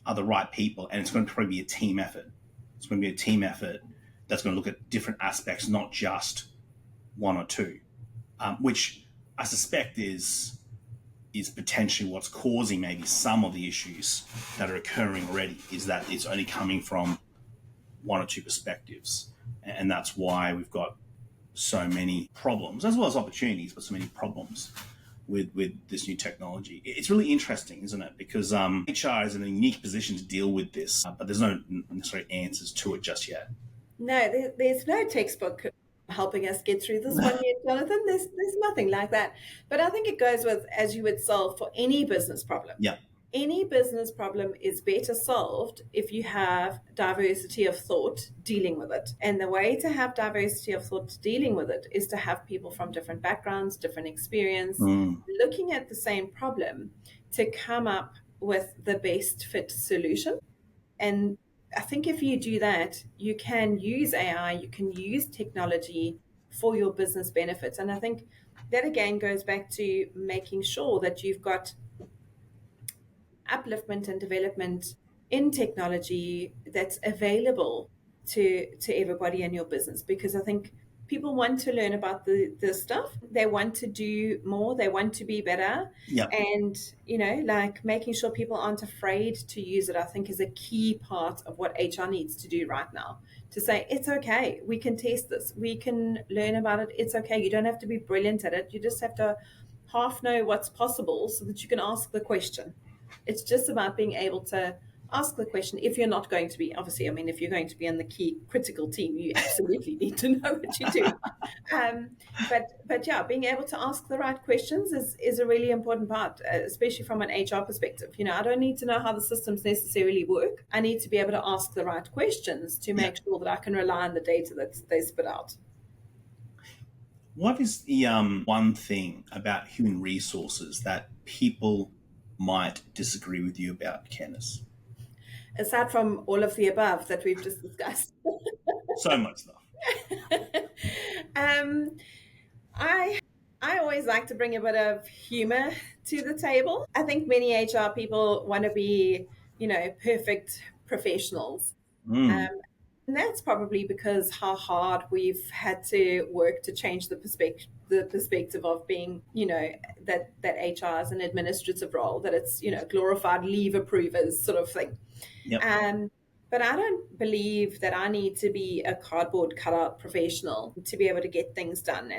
are the right people, and it's going to probably be a team effort. It's going to be a team effort that's going to look at different aspects, not just one or two, which I suspect is potentially what's causing maybe some of the issues that are occurring already. Is that it's only coming from one or two perspectives, and that's why we've got so many problems as well as opportunities, but so many problems. with this new technology. It's really interesting, isn't it? Because HR is in a unique position to deal with this, but there's no necessarily answers to it just yet. No, there's no textbook helping us get through this one yet, Jonathan. There's nothing like that. But I think it goes with, as you would solve for any business problem. Yeah. Any business problem is better solved if you have diversity of thought dealing with it. And the way to have diversity of thought dealing with it is to have people from different backgrounds, different experience, looking at the same problem to come up with the best fit solution. And I think if you do that, you can use AI, you can use technology for your business benefits. And I think that again goes back to making sure that you've got upliftment and development in technology that's available to everybody in your business, because I think people want to learn about the stuff, they want to do more, they want to be better. Yeah. And like making sure people aren't afraid to use it, I think is a key part of what HR needs to do right now, to say it's okay, we can test this, we can learn about it, it's okay, you don't have to be brilliant at it, you just have to half know what's possible so that you can ask the question. It's just about being able to ask the question. If you're not going to be, obviously, I mean, if you're going to be on the key critical team, you absolutely need to know what you're doing. But yeah, being able to ask the right questions is a really important part, especially from an HR perspective. I don't need to know how the systems necessarily work. I need to be able to ask the right questions to make sure that I can rely on the data that they spit out. What is the one thing about human resources that people might disagree with you about, Candice? Aside from all of the above that we've just discussed. So much stuff. I always like to bring a bit of humor to the table. I think many HR people want to be, perfect professionals. And that's probably because how hard we've had to work to change the perspective of being, that HR is an administrative role, that it's, glorified leave approvers sort of thing. Yep. But I don't believe that I need to be a cardboard cutout professional to be able to get things done.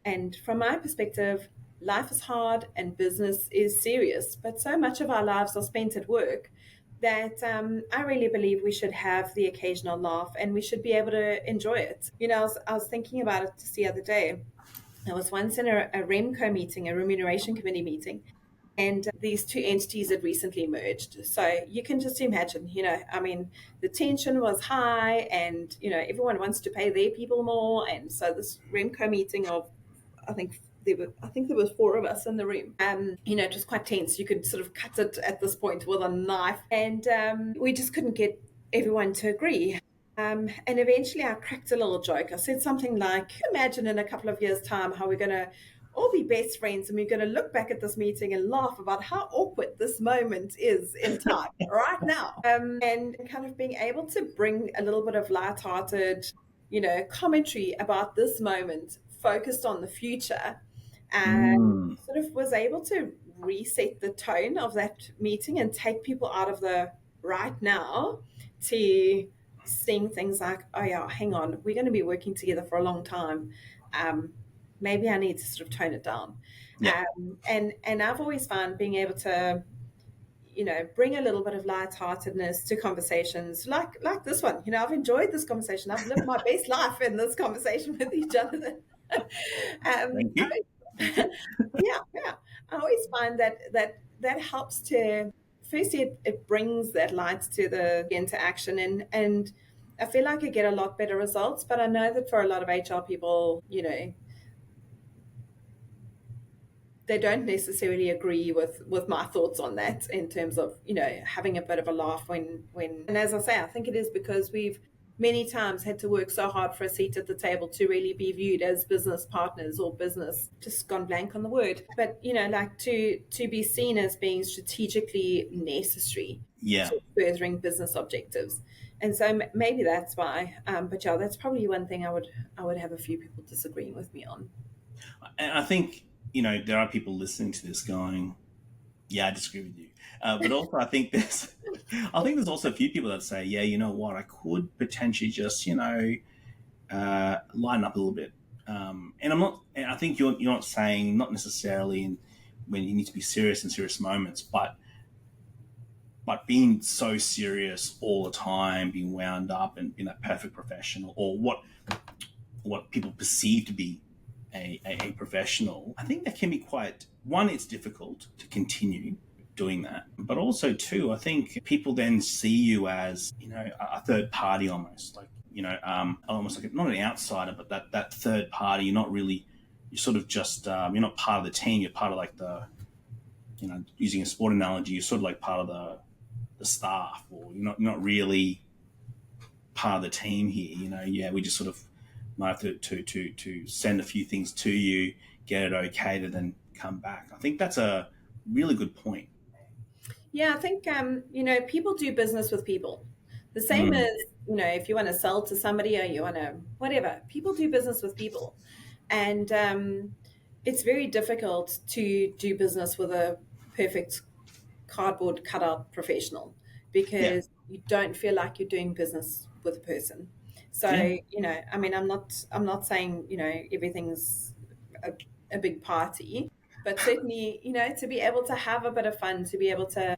And from my perspective, life is hard and business is serious, but so much of our lives are spent at work that I really believe we should have the occasional laugh and we should be able to enjoy it. I was thinking about it just the other day. I was once in a REMCO meeting, a remuneration committee meeting, and these two entities had recently merged. So you can just imagine, the tension was high and, everyone wants to pay their people more. And so this REMCO meeting of, I think there was four of us in the room. It was quite tense. You could sort of cut it at this point with a knife. And we just couldn't get everyone to agree. And eventually I cracked a little joke. I said something like, imagine in a couple of years' time how we're going to all be best friends and we're going to look back at this meeting and laugh about how awkward this moment is in time right now. And kind of being able to bring a little bit of lighthearted, commentary about this moment focused on the future, and sort of was able to reset the tone of that meeting and take people out of the right now to seeing things like, oh yeah, hang on, we're going to be working together for a long time. Maybe I need to sort of tone it down. Yeah. And I've always found being able to, bring a little bit of lightheartedness to conversations like this one. I've enjoyed this conversation. I've lived my best life in this conversation with each other. Thank you. Yeah. I always find that helps to, firstly, it brings that light to the interaction, and I feel like I get a lot better results. But I know that for a lot of HR people, they don't necessarily agree with my thoughts on that in terms of, having a bit of a laugh when, and as I say, I think it is because we've many times had to work so hard for a seat at the table to really be viewed as business partners or business, just gone blank on the word, but, like to be seen as being strategically necessary to furthering business objectives. And so maybe that's why, but yeah, that's probably one thing I would have a few people disagreeing with me on. And I think, there are people listening to this going, yeah, I disagree with you. But also I think there's also a few people that say, yeah, you know what, I could potentially just, lighten up a little bit. And I think you're not saying, not necessarily in when you need to be serious in serious moments, but being so serious all the time, being wound up and being that perfect professional, or what people perceive to be a professional, I think that can be quite, one, it's difficult to continue doing that, but also two, I think people then see you as, a third party almost, like, almost like not an outsider, but that third party. You're not really, you're sort of just, you're not part of the team. You're part of like using a sport analogy, you're sort of like part of the staff, or you're not really part of the team here. Yeah, we just sort of might have to send a few things to you, get it okay to then come back. I think that's a really good point. Yeah, I think, people do business with people. The same as, if you want to sell to somebody or you want to, whatever, people do business with people. And it's very difficult to do business with a perfect cardboard cutout professional, because you don't feel like you're doing business with a person. So, I mean, I'm not saying, everything's a big party, but certainly, to be able to have a bit of fun, to be able to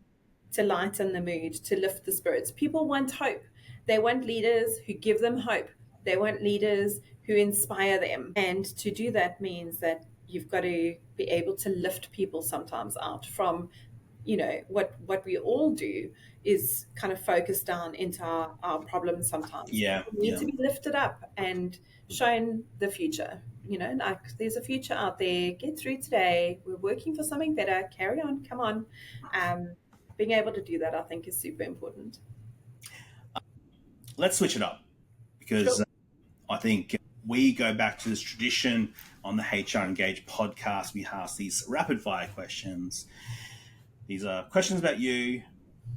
lighten the mood, to lift the spirits. People want hope. They want leaders who give them hope. They want leaders who inspire them. And to do that means that you've got to be able to lift people sometimes out from, what we all do is kind of focus down into our problems sometimes. Yeah. We need to be lifted up and shown the future. Like, there's a future out there. Get through today. We're working for something better. Carry on. Come on. Being able to do that, I think, is super important. Let's switch it up, because Sure. I think we go back to this tradition on the HR Engage podcast. We ask these rapid fire questions. These are questions about you.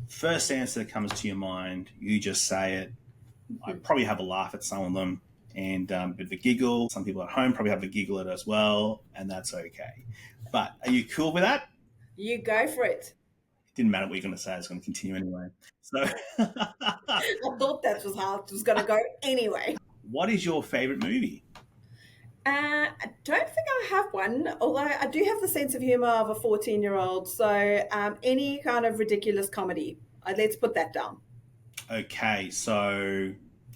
First answer that comes to your mind, you just say it. I probably have a laugh at some of them, and a bit of a giggle. Some people at home probably have a giggle at it as well, and that's okay. But are you cool with that? You go for it. Didn't matter what you're going to say, I was going to continue anyway. So, I thought that was how it was going to go anyway. what is your favorite movie? I don't think I have one, although I do have the sense of humor of a 14-year-old. So any kind of ridiculous comedy, let's put that down. Okay, so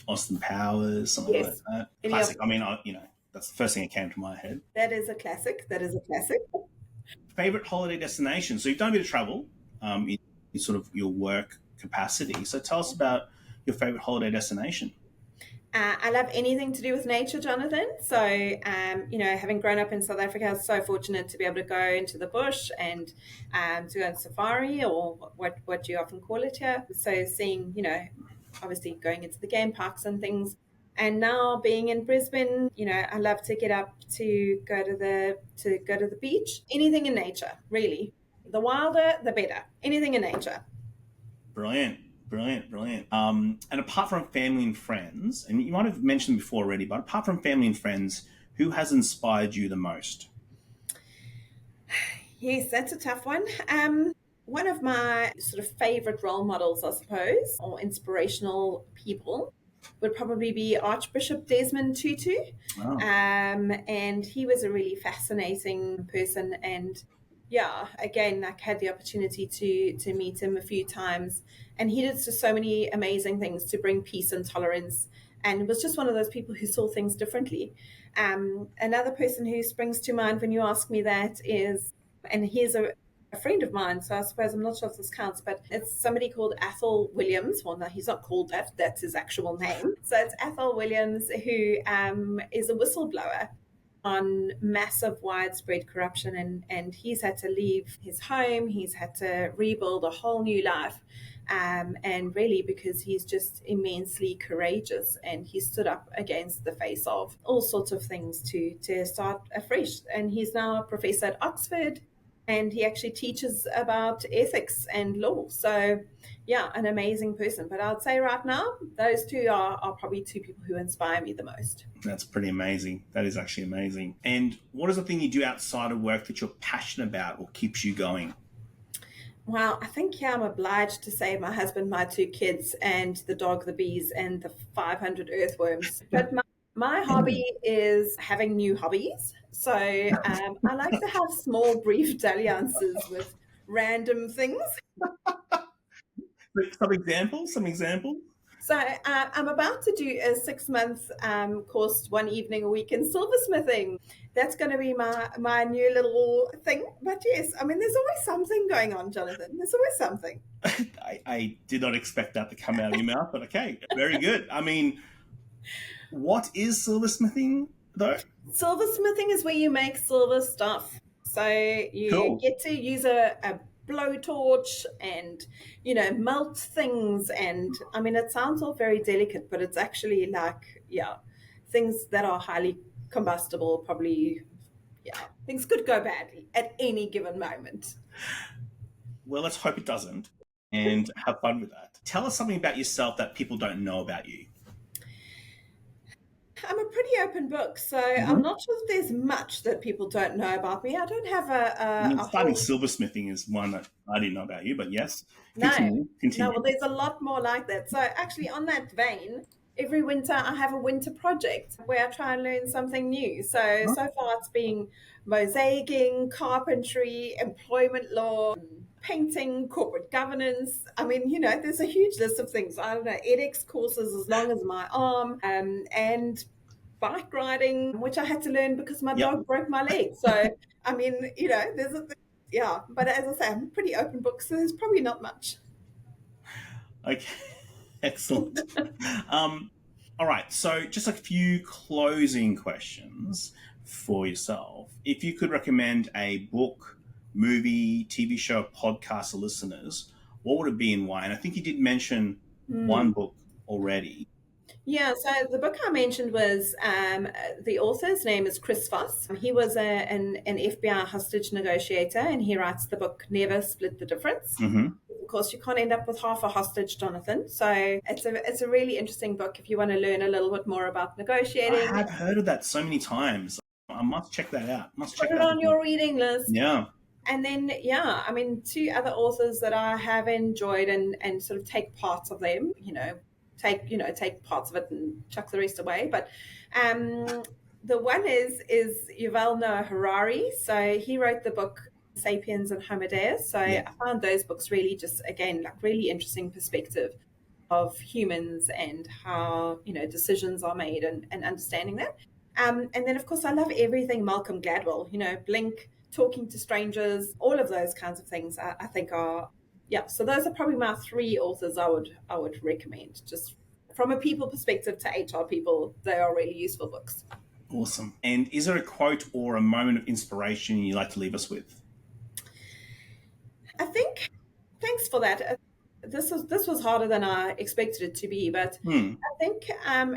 Austin Powers, something like that. Classic. I mean, that's the first thing that came to my head. That is a classic. Favorite holiday destination? So you've done a bit of travel in sort of your work capacity. So tell us about your favorite holiday destination. I love anything to do with nature, Jonathan. So, having grown up in South Africa, I was so fortunate to be able to go into the bush and to go on safari, or what you often call it here. So seeing, obviously going into the game parks and things. And now being in Brisbane, I love to get up to go to the beach. Anything in nature, really. The wilder, the better. Anything in nature. Brilliant. And apart from family and friends, and you might have mentioned before already, but apart from family and friends, who has inspired you the most? Yes, that's a tough one. One of my sort of favorite role models, I suppose, or inspirational people, would probably be Archbishop Desmond Tutu. Wow. And he was a really fascinating person. And yeah, again, I had the opportunity to meet him a few times, and he did just so many amazing things to bring peace and tolerance, and was just one of those people who saw things differently. Another person who springs to mind when you ask me that is, and he's a friend of mine, so I suppose I'm not sure if this counts, but it's somebody called Athol Williams. Well, no, he's not called that. That's his actual name. So it's Athol Williams, who is a whistleblower on massive widespread corruption, and he's had to leave his home, he's had to rebuild a whole new life, and really because he's just immensely courageous, and he stood up against the face of all sorts of things to start afresh. And he's now a professor at Oxford, and he actually teaches about ethics and law. So yeah, an amazing person. But I'd say right now, those two are probably two people who inspire me the most. That's pretty amazing. That is actually amazing. And what is the thing you do outside of work that you're passionate about or keeps you going? Well, I think I'm obliged to say my husband, my two kids, and the dog, the bees, and the 500 earthworms. But My hobby is having new hobbies. So I like to have small, brief dalliances with random things. Some examples. Some examples. So I'm about to do a 6 month course, one evening a week in silversmithing. That's going to be my new little thing. But yes, I mean, there's always something going on, Jonathan. There's always something. I did not expect that to come out of your mouth, but okay, very good. I mean, what is silversmithing though? Silversmithing is where you make silver stuff. So you Cool. get to use a blowtorch and, melt things. And I mean, it sounds all very delicate, but it's actually like, yeah, things that are highly combustible, probably, yeah, things could go badly at any given moment. Well, let's hope it doesn't, and have fun with that. Tell us something about yourself that people don't know about you. I'm a pretty open book, so I'm Mm-hmm. not sure if there's much that people don't know about me. I don't have I mean, a starting whole. silversmithing is one that I didn't know about you, but yes, No, continue, no, well, continue. there's a lot more like that. So, actually, on that vein, every winter I have a winter project where I try and learn something new. So far it's been mosaicing, carpentry, employment law, painting, corporate governance. I mean, there's a huge list of things. I don't know, edX courses as long as my arm, and bike riding, which I had to learn because my Yep. dog broke my leg. So, I mean, yeah, but as I say, I'm a pretty open book, so there's probably not much. Okay. Excellent. Um, all right. So, just a few closing questions for yourself. If you could recommend a book, movie, TV show, podcast to listeners, what would it be and why? And I think you did mention one Hmm. book already. Yeah, so the book I mentioned was the author's name is Chris Voss. He was an FBI hostage negotiator, and he writes the book Never Split the Difference. Mm-hmm. Of course, you can't end up with half a hostage, Jonathan. So it's a really interesting book if you want to learn a little bit more about I negotiating. have heard of that so many times. I must check that out. Must Put check it that on book out. your reading list. Yeah. And then, yeah, I mean, two other authors that I have enjoyed and sort of take parts of them, take parts of it and chuck the rest away. But the one is Yuval Noah Harari. So he wrote the book Sapiens and Homo Deus. So Yeah. I found those books really just, again, like really interesting perspective of humans and how, decisions are made and understanding that. And then, of course, I love everything Malcolm Gladwell, Blink, Talking to Strangers, all of those kinds of things I think are, yeah. So those are probably my three authors I would recommend. Just from a people perspective to HR people, they are really useful books. Awesome. And is there a quote or a moment of inspiration you'd like to leave us with? I think, thanks for that. This was harder than I expected it to be, but Hmm. I think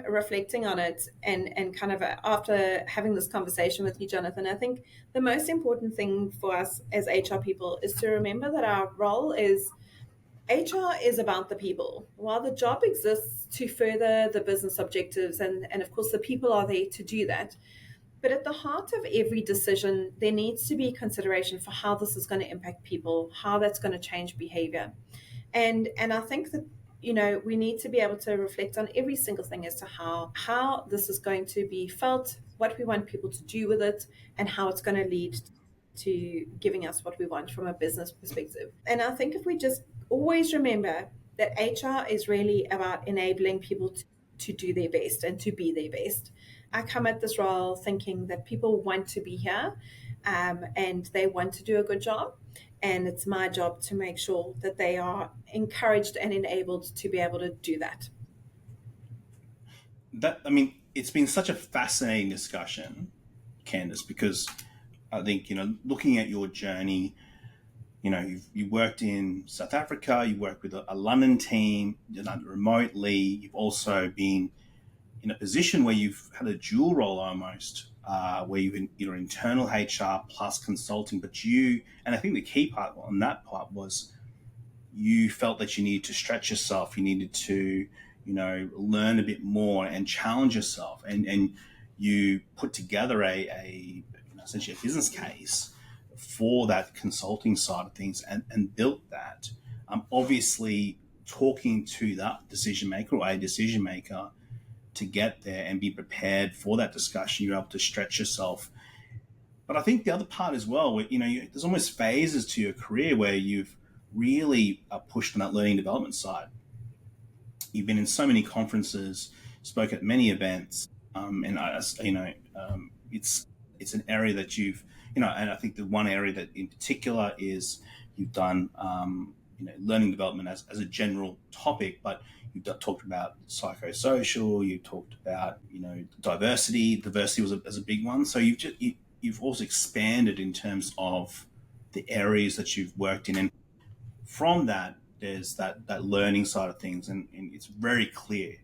reflecting on it and kind of after having this conversation with you, Jonathan, I think the most important thing for us as HR people is to remember that our role is HR is about the people. While the job exists to further the business objectives, and of course the people are there to do that, but at the heart of every decision, there needs to be consideration for how this is going to impact people, how that's going to change behavior. And I think that we need to be able to reflect on every single thing as to how this is going to be felt, what we want people to do with it, and how it's going to lead to giving us what we want from a business perspective. And I think if we just always remember that HR is really about enabling people to do their best and to be their best. I come at this role thinking that people want to be here, and they want to do a good job. And it's my job to make sure that they are encouraged and enabled to be able to do that. That I mean, it's been such a fascinating discussion, Candice, because I think looking at your journey, you worked in South Africa, you worked with a London team, you've done it remotely. You've also been in a position where you've had a dual role almost, where you're internal HR plus consulting. But and I think the key part on that part was you felt that you needed to stretch yourself, you needed to, learn a bit more and challenge yourself, and you put together essentially a business case for that consulting side of things and built that. Obviously, talking to that decision maker or a decision maker to get there and be prepared for that discussion. You're able to stretch yourself. But I think the other part as well, there's almost phases to your career where you've really pushed on that learning development side. You've been in so many conferences, spoke at many events, and it's an area that and I think the one area that in particular is you've done, learning development as a general topic, but you've talked about psychosocial, you talked about, diversity. Diversity was a big one. So you've also expanded in terms of the areas that you've worked in. And from that, there's that learning side of things. And it's very clear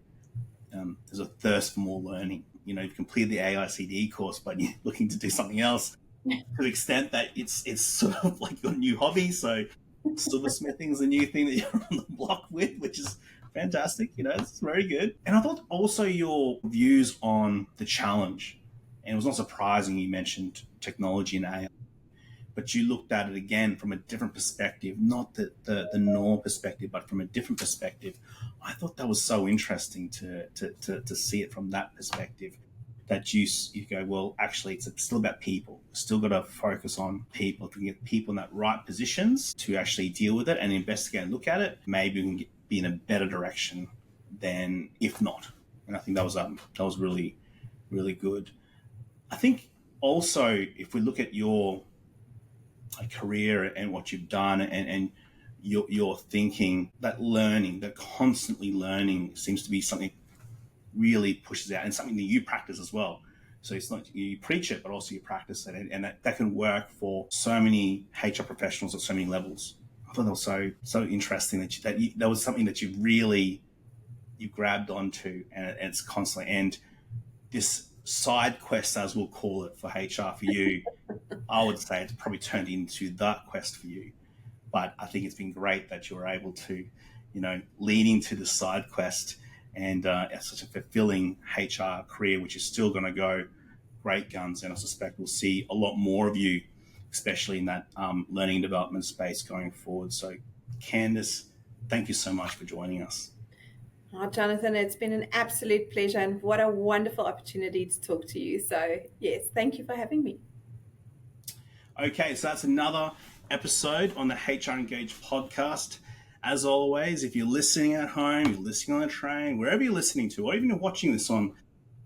there's a thirst for more learning. You've completed the AICD course, but you're looking to do something else to the extent that it's sort of like your new hobby. So silversmithing is a new thing that you're on the block with, which is fantastic. It's very good. And I thought also your views on the challenge, and it was not surprising you mentioned technology and AI, but you looked at it again from a different perspective, not the normal perspective, but from a different perspective. I thought that was so interesting to see it from that perspective, that you go, well, actually, it's still about people. Still got to focus on people, to get people in that right positions to actually deal with it and investigate and look at it. Maybe we can be in a better direction than if not. And I think that was really, really good. I think also, if we look at your career and what you've done and your thinking, that learning, that constantly learning seems to be something really pushes out, and something that you practice as well. So it's not you preach it, but also you practice it, and that can work for so many HR professionals at so many levels. I thought that was so interesting that was something that you grabbed onto, and it's constantly. And this side quest, as we'll call it for HR for you, I would say it's probably turned into the quest for you. But I think it's been great that you were able to, lean into the side quest, and it's such a fulfilling HR career, which is still going to go great guns. And I suspect we'll see a lot more of you, especially in that learning and development space going forward. So, Candice, thank you so much for joining us. Oh, Jonathan, it's been an absolute pleasure, and what a wonderful opportunity to talk to you. So, yes, thank you for having me. Okay, so that's another episode on the HR Engage podcast. As always, if you're listening at home, you're listening on a train, wherever you're listening to, or even you're watching this on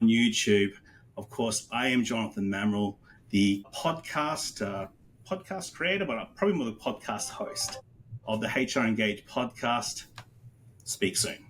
YouTube, of course, I am Jonathan Mamaril, the podcast creator, but probably more the podcast host of the HR Engage podcast. Speak soon.